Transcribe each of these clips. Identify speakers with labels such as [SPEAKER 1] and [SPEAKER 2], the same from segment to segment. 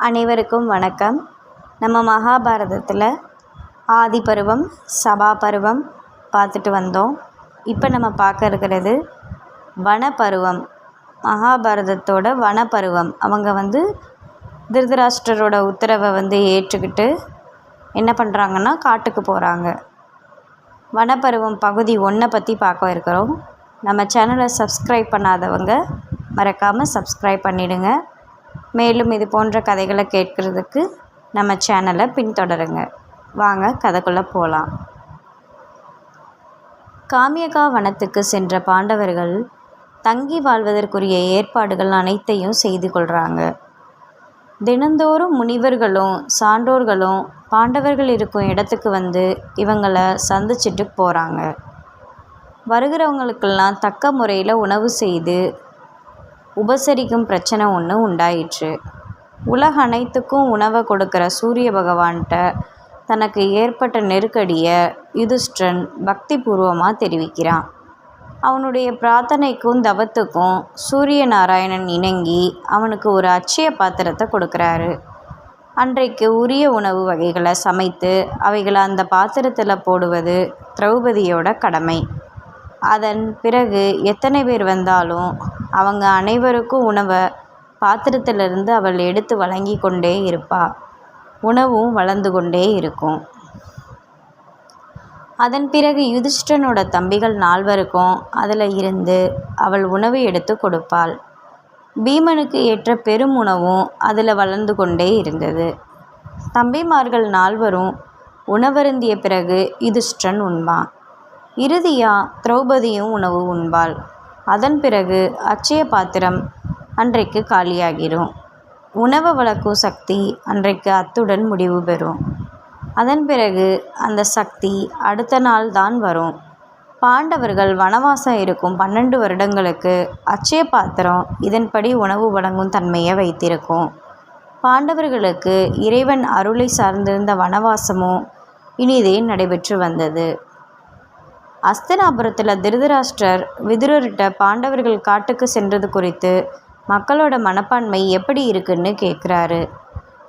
[SPEAKER 1] அனைவருக்கும் வணக்கம். நம்ம மகாபாரதத்தில் ஆதி பருவம், சபா பருவம் பார்த்துட்டு வந்தோம். இப்போ நம்ம பார்க்க இருக்கிறது வனப்பருவம். மகாபாரதத்தோட வனப்பருவம். அவங்க திருதராஷ்டிரரோட உத்தரவை ஏற்றுக்கிட்டு என்ன பண்ணுறாங்கன்னா காட்டுக்கு போகிறாங்க. வனப்பருவம் பகுதி 1 பற்றி பார்க்க இருக்கிறோம். நம்ம சேனலை சப்ஸ்கிரைப் பண்ணாதவங்க மறக்காமல் சப்ஸ்கிரைப் பண்ணிவிடுங்க. மேலும் இது போன்ற கதைகளை கேட்குறதுக்கு நம்ம சேனலை பின்தொடருங்க. வாங்க கதைக்குள்ளே போகலாம். காமியகா வனத்துக்கு சென்ற பாண்டவர்கள் தங்கி வாழ்வதற்குரிய ஏற்பாடுகள் அனைத்தையும் செய்து கொள்கிறாங்க. தினந்தோறும் முனிவர்களும் சான்றோர்களும் பாண்டவர்கள் இருக்கும் இடத்துக்கு இவங்களை சந்திச்சுட்டு போகிறாங்க. வருகிறவங்களுக்கெல்லாம் தக்க முறையில் உணவு செய்து உபசரிக்கும் பிரச்சனை ஒன்று உண்டாயிற்று. உலக அனைத்துக்கும் உணவை கொடுக்குற சூரிய பகவான்கிட்ட தனக்கு ஏற்பட்ட நெருக்கடியை யுதிஷ்டிரன் பக்தி பூர்வமாக தெரிவிக்கிறான். அவனுடைய பிரார்த்தனைக்கும் தவத்துக்கும் சூரிய நாராயணன் இணங்கி அவனுக்கு ஒரு அட்சய பாத்திரத்தை கொடுக்குறாரு. அன்றைக்கு உரிய உணவு வகைகளை சமைத்து அவைகளை அந்த பாத்திரத்தில் போடுவது திரௌபதியோட கடமை. அதன் பிறகு எத்தனை பேர் வந்தாலும் அவங்க அனைவருக்கும் உணவை பாத்திரத்திலிருந்து அவள் எடுத்து வழங்கி கொண்டே இருப்பாள். உணவும் வளர்ந்து கொண்டே இருக்கும். அதன் பிறகு யுதிஷ்டிரனோட தம்பிகள் 4 அதில் இருந்து அவள் உணவு எடுத்து கொடுப்பாள். பீமனுக்கு ஏற்ற பெரும் உணவும் அதில் வளர்ந்து கொண்டே இருந்தது. தம்பிமார்கள் 4 உணவருந்திய பிறகு யுதிஷ்டிரன் உண்பான். இறுதியாக திரௌபதியும் உணவு உண்பாள். அதன் பிறகு அட்சய பாத்திரம் அன்றைக்கு காலியாகிடும். உணவை வளர்க்கும் சக்தி அன்றைக்கு அத்துடன் முடிவு பெறும். அதன் பிறகு அந்த சக்தி அடுத்த நாள் தான் வரும். பாண்டவர்கள் வனவாசம் இருக்கும் 12 வருடங்களுக்கு அட்சய பாத்திரம் இதன்படி உணவு வழங்கும் தன்மையை வைத்திருக்கும். பாண்டவர்களுக்கு இறைவன் அருளை சார்ந்திருந்த வனவாசமும் இனிதே நடைபெற்று வந்தது. அஸ்தினாபுரத்தில் திருதராஷ்டிரர் விதுரர்கிட்ட பாண்டவர்கள் காட்டுக்கு சென்றது குறித்து மக்களோட மனப்பான்மை எப்படி இருக்குன்னு கேட்குறாரு.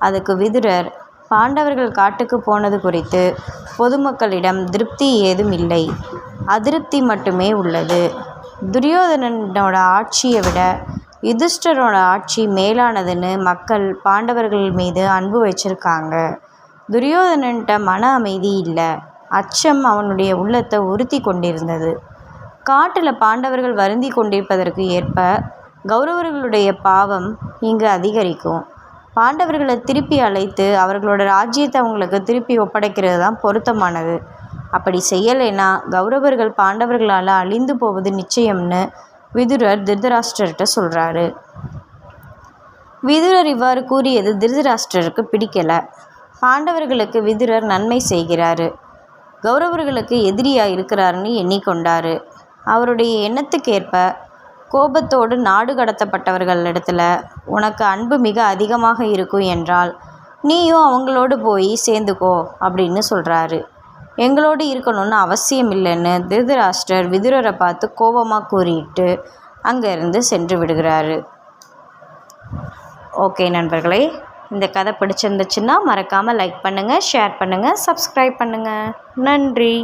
[SPEAKER 1] அதுக்கு விதுரர், பாண்டவர்கள் காட்டுக்கு போனது குறித்து பொதுமக்களிடம் திருப்தி ஏதும் இல்லை, அதிருப்தி மட்டுமே உள்ளது. துரியோதனனோட ஆட்சியை விட யுதிஷ்டிரரோட ஆட்சி மேலானதுன்னு மக்கள் பாண்டவர்கள் மீது அன்பு வச்சிருக்காங்க. துரியோதனன்கிட்ட மன அமைதி இல்லை, அச்சம் அவனுடைய உள்ளத்தை உறுத்தி கொண்டிருந்தது. காட்டில் பாண்டவர்கள் வருந்தி கொண்டிருப்பதற்கு ஏற்ப கௌரவர்களுடைய பாவம் இங்கு அதிகரிக்கும். பாண்டவர்களை திருப்பி அழைத்து அவர்களோட ராஜ்யத்தை அவங்களுக்கு திருப்பி ஒப்படைக்கிறது தான் பொருத்தமானது. அப்படி செய்யலைன்னா கௌரவர்கள் பாண்டவர்களால் அழிந்து போவது நிச்சயம்னு விதுரர் திருதராஷ்டிரர்கிட்ட சொல்கிறாரு. விதுரர் இவ்வாறு கூறியது திருதராஷ்டிரருக்கு பிடிக்கலை. பாண்டவர்களுக்கு விதுரர் நன்மை செய்கிறாரு, கௌரவர்களுக்கு எதிரியாக இருக்கிறாருன்னு எண்ணிக்கொண்டார். அவருடைய எண்ணத்துக்கேற்ப கோபத்தோடு நாடு கடத்தப்பட்டவர்களிடத்தில் உனக்கு அன்பு மிக அதிகமாக இருக்கும் என்றால் நீயும் அவங்களோடு போய் சேர்ந்துக்கோ அப்படின்னு சொல்கிறாரு. எங்களோடு இருக்கணும்னு அவசியம் இல்லைன்னு திருதராஷ்டிரர் விதுரரை பார்த்து கோபமாக கூறிட்டு அங்கேருந்து சென்று விடுகிறாரு. ஓகே நண்பர்களே, இந்த கதை பிடிச்சிருந்துச்சுன்னா மறக்காமல் லைக் பண்ணுங்கள், ஷேர் பண்ணுங்கள், சப்ஸ்கிரைப் பண்ணுங்கள். நன்றி.